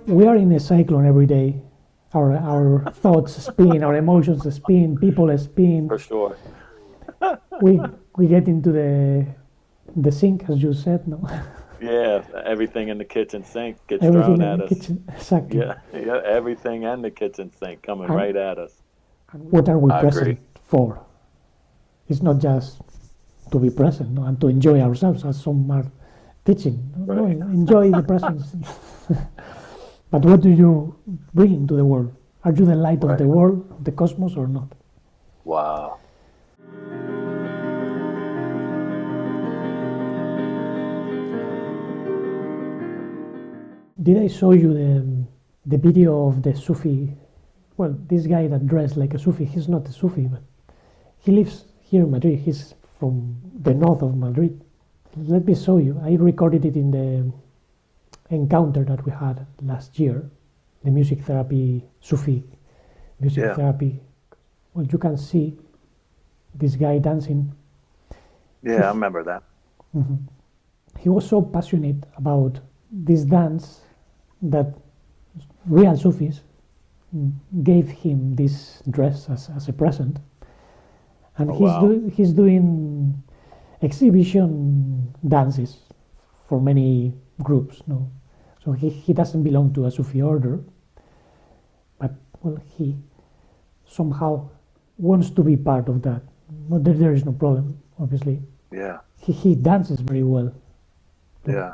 We are in a cyclone every day. Our thoughts spin, our emotions spin, people spin. For sure. We get into the sink, as you said, no? Yeah, everything in the kitchen sink gets Everything thrown in at the us. kitchen, exactly. Yeah, yeah, everything in the kitchen sink coming And, right at us. and what are we I present agree. for? It's not just to be present, no, and to enjoy ourselves, as some are teaching. No, Right. enjoy the presence. But what do you bring to the world? Are you the light of Right. the world, the cosmos, or not? Wow. Did I show you the video of the Sufi? Well, this guy that dressed like a Sufi, he's not a Sufi, but he lives here in Madrid. He's from the north of Madrid. Let me show you. I recorded it in the encounter that we had last year, the music therapy, Sufi music Yeah. therapy. Well, you can see this guy dancing. Yeah, I remember that. He was so passionate about this dance that real Sufis gave him this dress as a present. And Oh, wow. he's doing exhibition dances for many groups. No, so he doesn't belong to a Sufi order, but well, he somehow wants to be part of that. But there is no problem, obviously. Yeah. He dances very well. Yeah.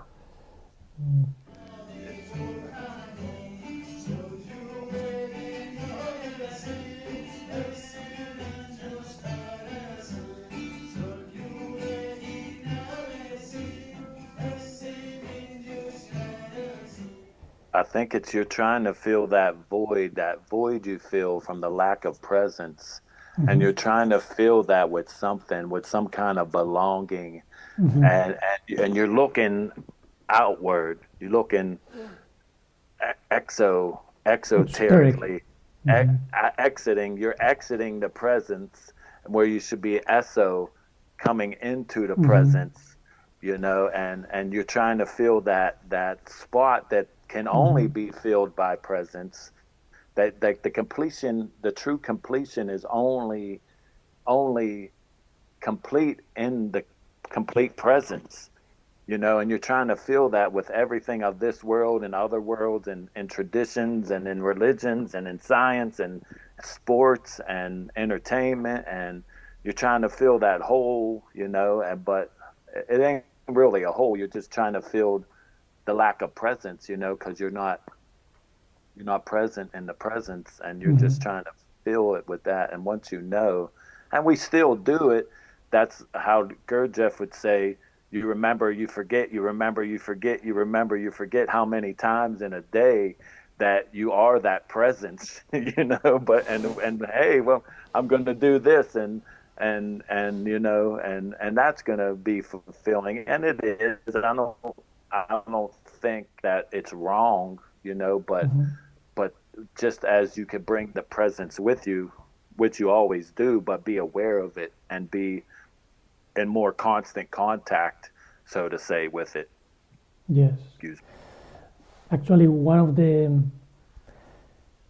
I think it's you're trying to fill that void you feel from the lack of presence. And you're trying to fill that with something, with some kind of belonging. And you're looking outward. You're looking exoterically. You're exiting the presence where you should be coming into the presence, and you're trying to fill that spot that can only be filled by presence. That the completion, the true completion, is only complete in the complete presence, and you're trying to fill that with everything of this world and other worlds and traditions and in religions and in science and sports and entertainment, and you're trying to fill that hole, but it ain't really a hole. You're just trying to fill the lack of presence, because you're not present in the presence, and you're just trying to fill it with that. And once and we still do it, that's how Gurdjieff would say, you remember, you forget, you remember, you forget, you remember, you forget how many times in a day that you are that presence, but and hey, well, I'm going to do this and that's going to be fulfilling, and it is. I don't think that it's wrong, but just as you can bring the presence with you, which you always do, but be aware of it and be in more constant contact, so to say, with it. Yes. Excuse me. Actually, one of the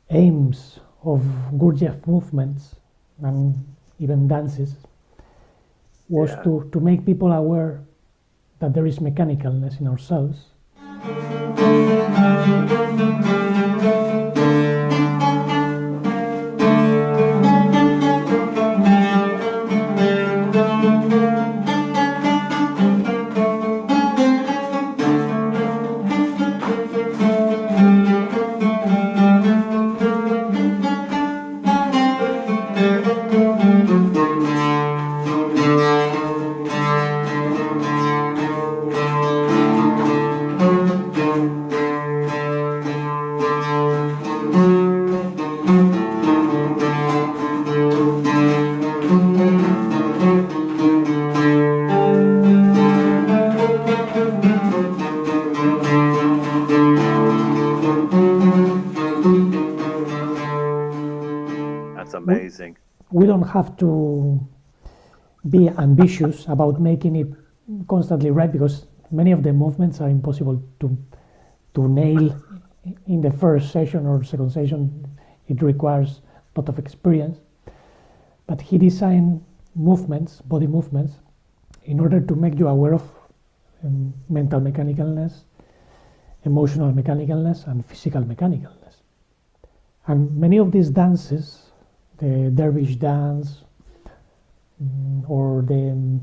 aims of Gurdjieff movements and even dances was to make people aware that there is mechanicalness in ourselves. That's amazing. We don't have to be ambitious about making it constantly right, because many of the movements are impossible to nail in the first session or second session. It requires a lot of experience. But he designed movements, body movements, in order to make you aware of mental mechanicalness, emotional mechanicalness, and physical mechanicalness. And many of these dances, the dervish dance or the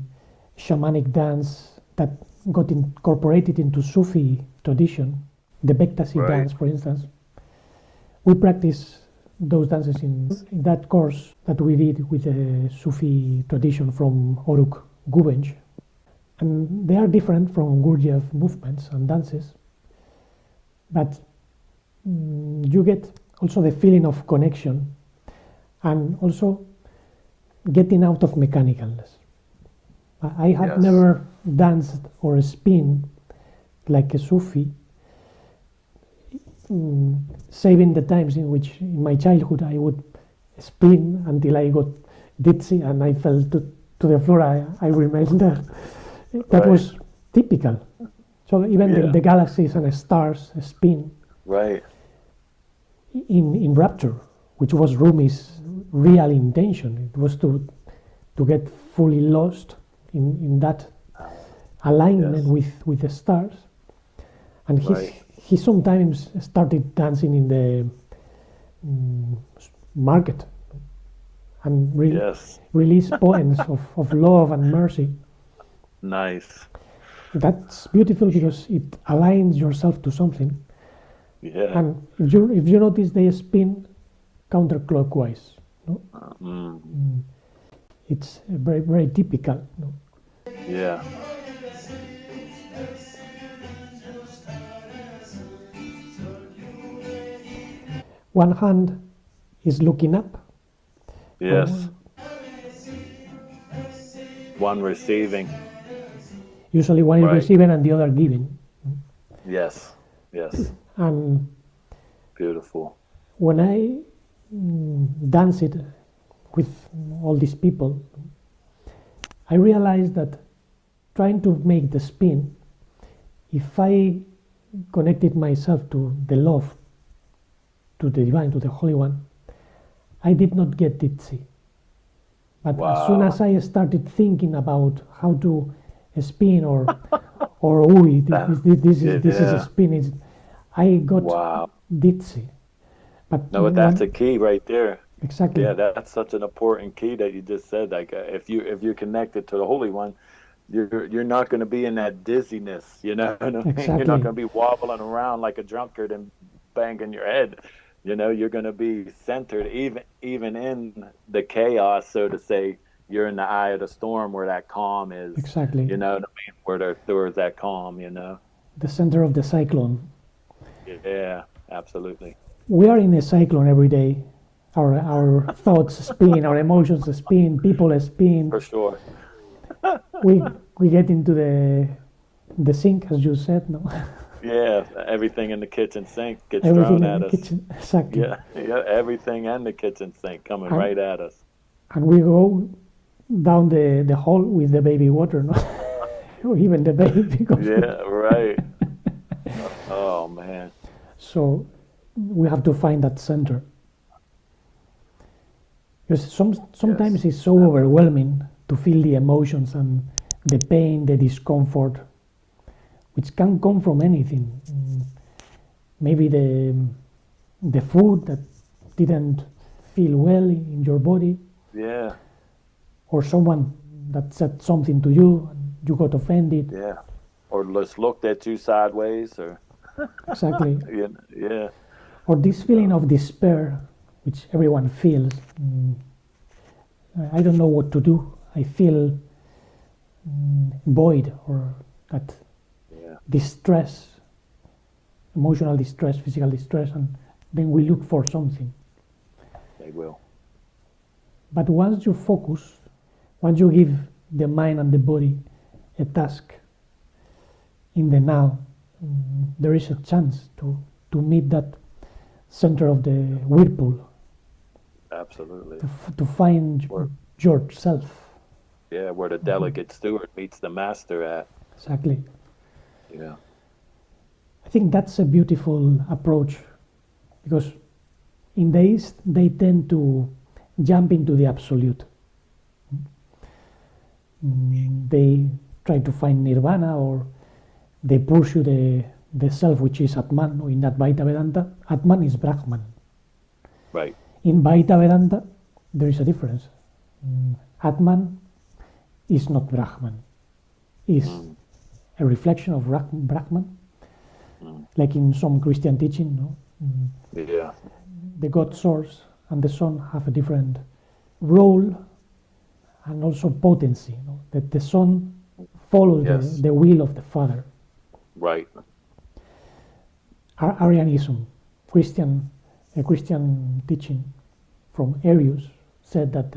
shamanic dance that got incorporated into Sufi tradition, the Bektasi dance, for instance, we practice those dances in that course that we did with the Sufi tradition from Oruk Gubenj. And they are different from Gurdjieff movements and dances, but you get also the feeling of connection and also getting out of mechanicalness. I have never danced or spin like a Sufi, saving the times in which in my childhood I would spin until I got dizzy and I fell to the floor. I remained there. That was typical. So even the galaxies and the stars spin. Right. In Rapture, which was Rumi's real intention. It was to get fully lost in that alignment with the stars. And he sometimes started dancing in the market and released poems of love and mercy. Nice. That's beautiful because it aligns yourself to something. Yeah. And if you notice, they spin counterclockwise. No? It's very, very typical. No? Yeah. One hand is looking up. Yes. One receiving. Usually one is receiving and the other giving. Yes. Yes. And beautiful. When I dance it with all these people, I realized that trying to make the spin, if I connected myself to the love, to the divine, to the Holy One, I did not get dizzy. But as soon as I started thinking about how to spin or this is a spin, I got dizzy. But that's a key right there. Exactly. Yeah, that's such an important key that you just said. Like, if you're connected to the Holy One, you're not going to be in that dizziness. You know what I mean? Exactly. You're not going to be wobbling around like a drunkard and banging your head. You know, you're going to be centered, even in the chaos, so to say. You're in the eye of the storm where that calm is. Exactly. You know what I mean? Where there's that calm. You know. The center of the cyclone. Yeah, absolutely. We are in a cyclone every day. Our thoughts spin, our emotions spin, people spin. For sure. we get into the sink, as you said, no? Yeah, everything in the kitchen sink gets everything thrown in at the us. Kitchen. Exactly. Yeah, everything in the kitchen sink coming right at us. And we go down the hole with the baby water, no? Or even the baby goes. Yeah, right. Oh man. So we have to find that center. Because sometimes it's so overwhelming to feel the emotions and the pain, the discomfort, which can come from anything. Maybe the food that didn't feel well in your body. Yeah. Or someone that said something to you and you got offended. Yeah. Or just looked at you sideways or Exactly. Yeah. Or this feeling of despair, which everyone feels. I don't know what to do. I feel void, or that distress, emotional distress, physical distress, and then we look for something. They will. But once you focus, once you give the mind and the body a task in the now, there is a chance to meet that center of the whirlpool. Absolutely. To find yourself. Yeah, where the delegate steward meets the master at. Exactly. Yeah. I think that's a beautiful approach, because in the East they tend to jump into the absolute. They try to find nirvana, or they pursue the self, which is Atman. In Advaita Vedanta, Atman is Brahman. Right. In Vaita Vedanta, there is a difference. Atman is not Brahman, is a reflection of Brahman, like in some Christian teaching. No? Yeah. The God source and the Son have a different role and also potency. No? That the Son follows Yes. the will of the Father. Right. Arianism, a Christian teaching from Arius, said that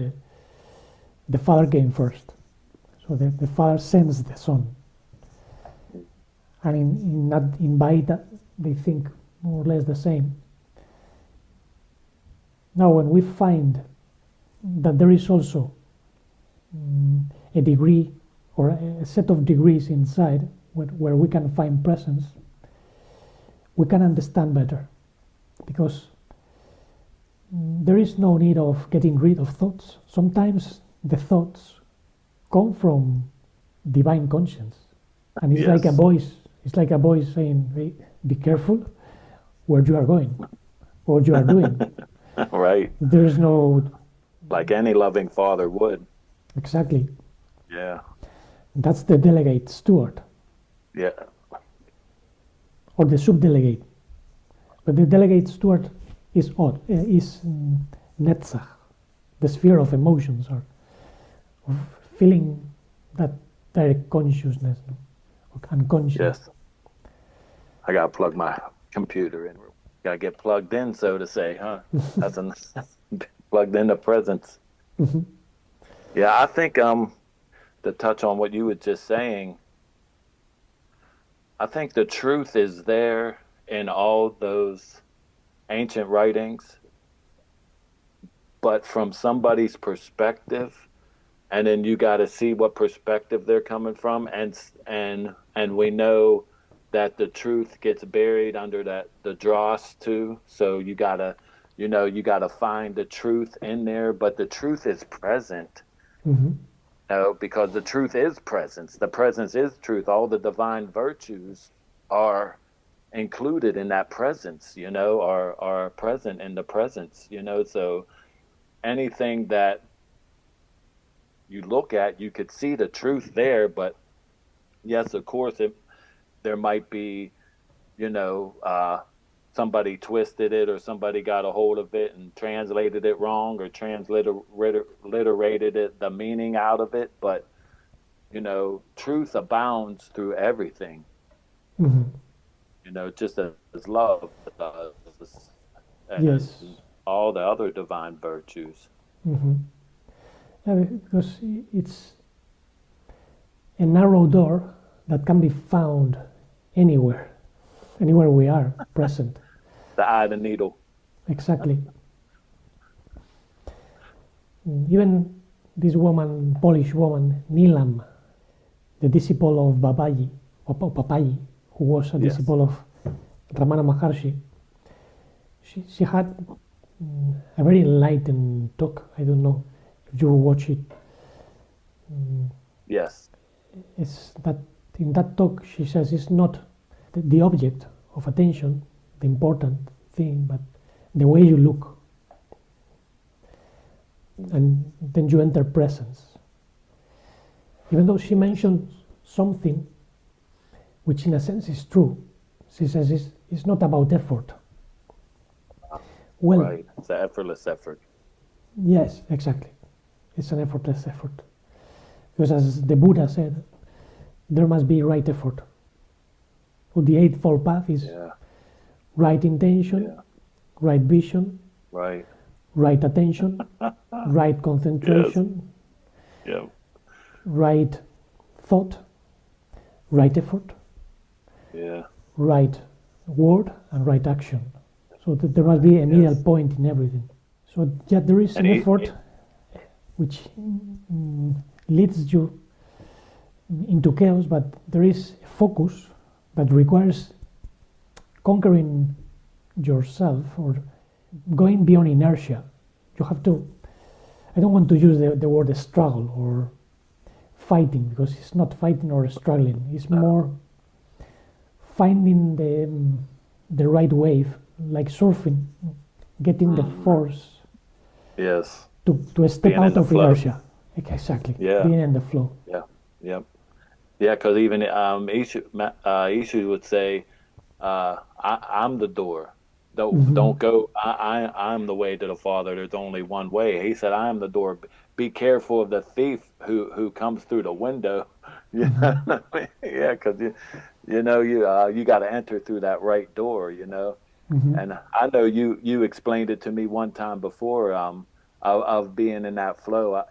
the Father came first. So the Father sends the Son. And in Vaita, they think more or less the same. Now, when we find that there is also a degree or a set of degrees inside where we can find presence, we can understand better, because there is no need of getting rid of thoughts. Sometimes the thoughts come from divine conscience, and it's like a voice. It's like a voice saying, hey, "Be careful where you are going, what you are doing." Right. There is no. Like any loving father would. Exactly. Yeah. That's the delegate steward. Yeah. Or the subdelegate. But the delegate steward is netzach, the sphere of emotions, or of feeling that direct consciousness, no? Or unconscious. Yes. I gotta plug my computer in. Gotta get plugged in, so to say, huh? That's plugged into presence. Mm-hmm. Yeah, I think to touch on what you were just saying, I think the truth is there in all those ancient writings, but from somebody's perspective, and then you got to see what perspective they're coming from, and we know that the truth gets buried under the dross too. So you gotta find the truth in there, but the truth is present. Mm-hmm. Because the truth is presence. The presence is truth. All the divine virtues are included in that presence, are present in the presence, so anything that you look at, you could see the truth there. But yes, of course, there might be, somebody twisted it, or somebody got a hold of it and translated it wrong, or transliterated it, the meaning out of it. But, truth abounds through everything. Mm-hmm. Just as love does, and yes, all the other divine virtues. Mm-hmm. Yeah, because it's a narrow door that can be found anywhere we are present. The eye of the needle. Exactly. Even this woman, Polish woman, Nilam, the disciple of Babaji, or Papaji, who was a disciple of Ramana Maharshi, she had a very enlightened talk. I don't know if you watch it. Yes. It's that in that talk she says it's not the object of attention, the important thing, but the way you look. And then you enter presence. Even though she mentioned something which in a sense is true. She says it's not about effort. Well, right. It's an effortless effort. Yes, exactly. It's an effortless effort. Because as the Buddha said, there must be right effort. So the Eightfold Path is right intention, right vision, right attention, right concentration, right thought, right effort, right word, and right action. So that there must be a middle point in everything. So there is an effort which leads you into chaos, but there is a focus that requires conquering yourself or going beyond inertia. You have to, I don't want to use the word struggle or fighting, because it's not fighting or struggling. It's more finding the right wave, like surfing, getting the force. Yes. To step out of inertia. Exactly. Yeah. Being in the flow. Yeah. Yep. Yeah, because even Ishu would say, I'm the door. Don't go. I'm the way to the Father. There's only one way. He said, I am the door. Be careful of the thief who comes through the window. You know what I mean? Yeah, because you got to enter through that right door. And I know you explained it to me one time before. Of being in that flow.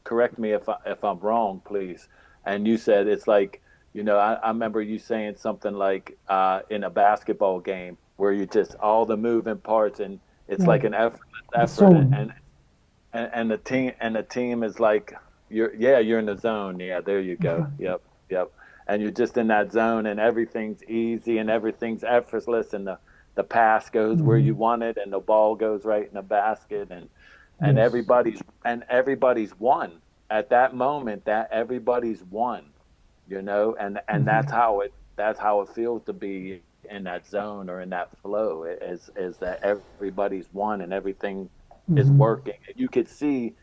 Correct me if I'm wrong, please. And you said it's like, I remember you saying something like in a basketball game where you just all the moving parts and it's like an effort, and the team is like you're in the zone. Yeah, there you go. Yep. And you're just in that zone and everything's easy and everything's effortless and the pass goes where you want it and the ball goes right in the basket and everybody's won at that moment. That everybody's won, and that's how it feels to be in that zone or in that flow. Is that everybody's won and everything is working. You could see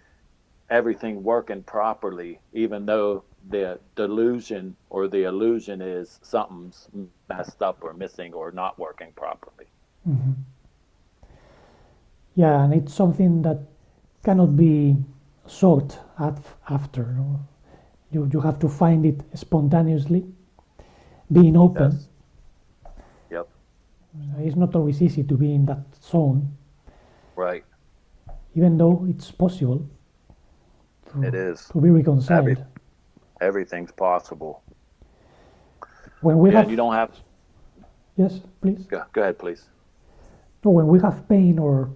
everything working properly, even though the delusion or the illusion is something's messed up or missing or not working properly. Yeah, and it's something that cannot be sought after. You have to find it spontaneously, being open. Yes. Yep. It's not always easy to be in that zone. Right. Even though it's possible. It is. To be reconciled. Everything's possible. When we have, you don't have. Yes, please. Go ahead, please. No, when we have pain or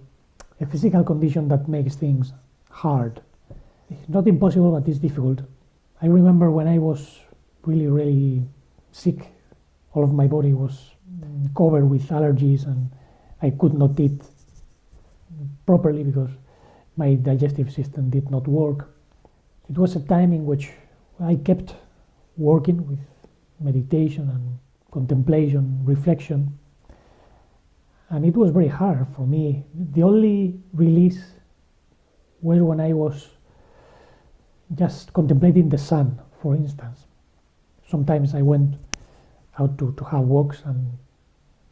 a physical condition that makes things hard, it's not impossible, but it's difficult. I remember when I was really, really sick, all of my body was covered with allergies and I could not eat properly because my digestive system did not work. It was a time in which I kept working with meditation and contemplation, reflection, and it was very hard for me. The only release was when I was just contemplating the sun, for instance. Sometimes I went out to have walks and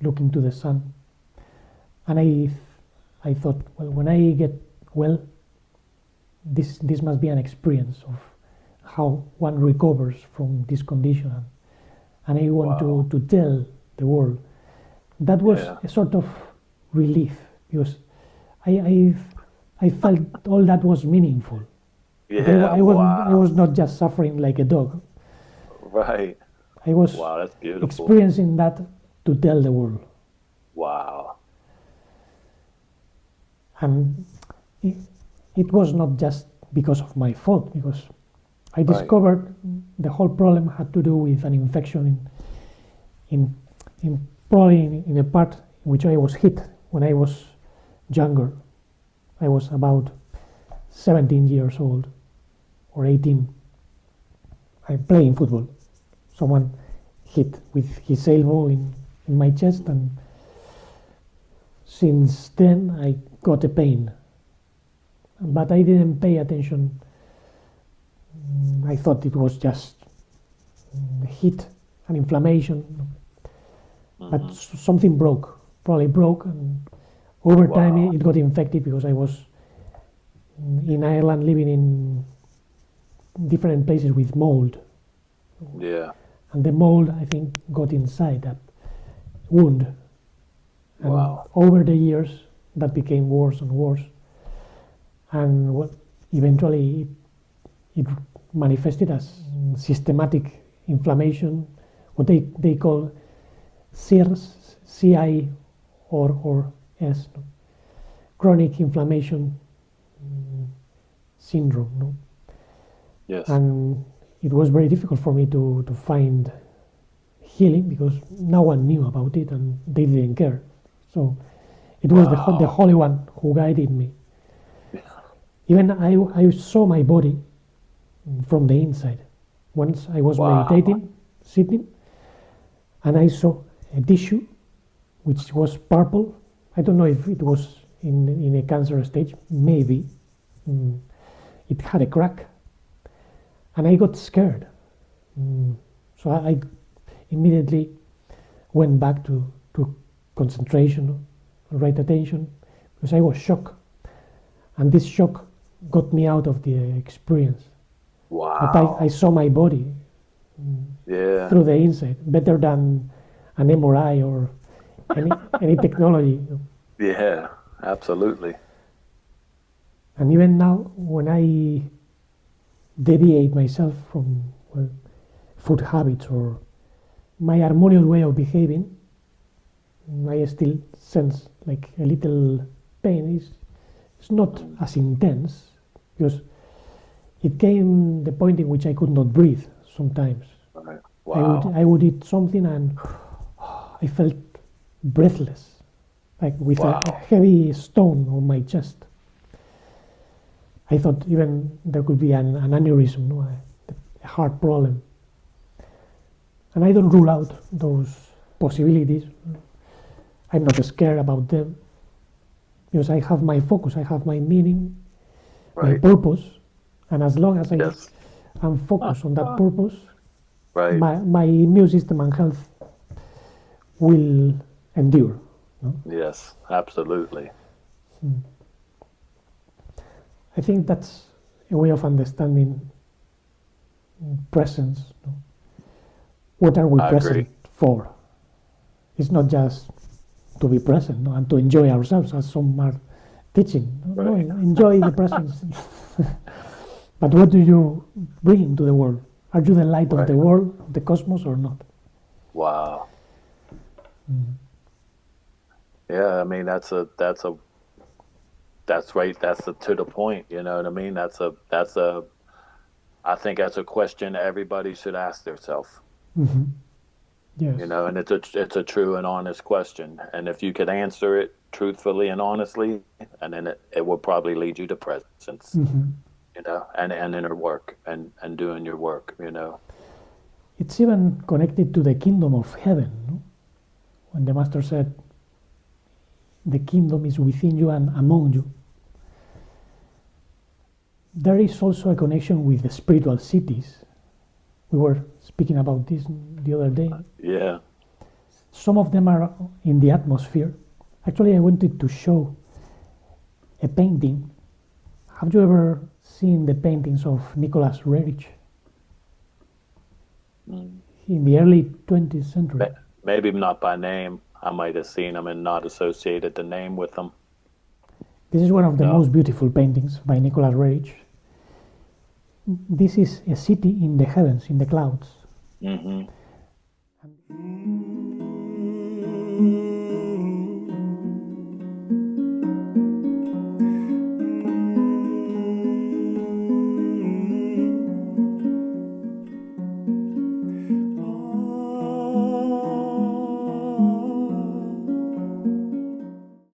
look into the sun, and I thought, well, when I get well, this must be an experience of how one recovers from this condition, and I want to tell the world. That was a sort of relief because I felt all that was meaningful. Yeah, I was not just suffering like a dog. Right. I was that's beautiful. Experiencing that to tell the world. Wow. And it was not just because of my fault, because I discovered the whole problem had to do with an infection in probably in a part in which I was hit when I was younger. I was about 17 years old or 18. I'm playing football. Someone hit with his elbow in my chest, and since then I got a pain. But I didn't pay attention. I thought it was just heat and inflammation. But something probably broke, and over time it got infected because I was in Ireland living in different places with mold. Yeah. And the mold, I think, got inside that wound. And over the years, that became worse and worse. And eventually it manifested as systematic inflammation, what they call CIRS, CI or S, no? Chronic inflammation syndrome. No? Yes. And it was very difficult for me to find healing because no one knew about it and they didn't care. So it was the Holy One who guided me. Even I saw my body from the inside. Once I was meditating, sitting, and I saw a tissue which was purple. I don't know if it was in a cancer stage, maybe. It had a crack. And I got scared. So I immediately went back to concentration, right attention, because I was shocked. And this shock got me out of the experience. Wow. But I saw my body through the inside, better than an MRI or any technology. Yeah, absolutely. And even now, when I deviate myself from food habits or my harmonious way of behaving, I still sense like a little pain. It's not as intense because it came the point in which I could not breathe sometimes. Right. Wow. I would eat something and I felt breathless, like with a heavy stone on my chest. I thought even there could be an aneurysm, a heart problem. And I don't rule out those possibilities. I'm not scared about them because I have my focus, I have my meaning, my purpose. And as long as I'm focused on that purpose, my immune system and health will endure. No? Yes, absolutely. I think that's a way of understanding presence. No? What are we present for? It's not just to be present, no? And to enjoy ourselves, as some are teaching. No, enjoy the presence. But what do you bring to the world? Are you the light of the world, of the cosmos, or not? Wow. Yeah, I mean that's right. That's to the point. You know what I mean? I think that's a question everybody should ask themselves. Mm-hmm. Yes. You know, and it's a true and honest question. And if you could answer it truthfully and honestly, and then it will probably lead you to presence. Mm-hmm. You know, and inner work and doing your work. You know, it's even connected to the kingdom of heaven. No? When the master said, "The kingdom is within you and among you." There is also a connection with the spiritual cities. We were speaking about this the other day. Yeah. Some of them are in the atmosphere. Actually, I wanted to show a painting. Have you ever seen the paintings of Nicholas Roerich? In the early 20th century. Maybe not by name. I might have seen them and not associated the name with them. This is one of the most beautiful paintings by Nicholas Roerich. This is a city in the heavens, in the clouds. Mm-hmm.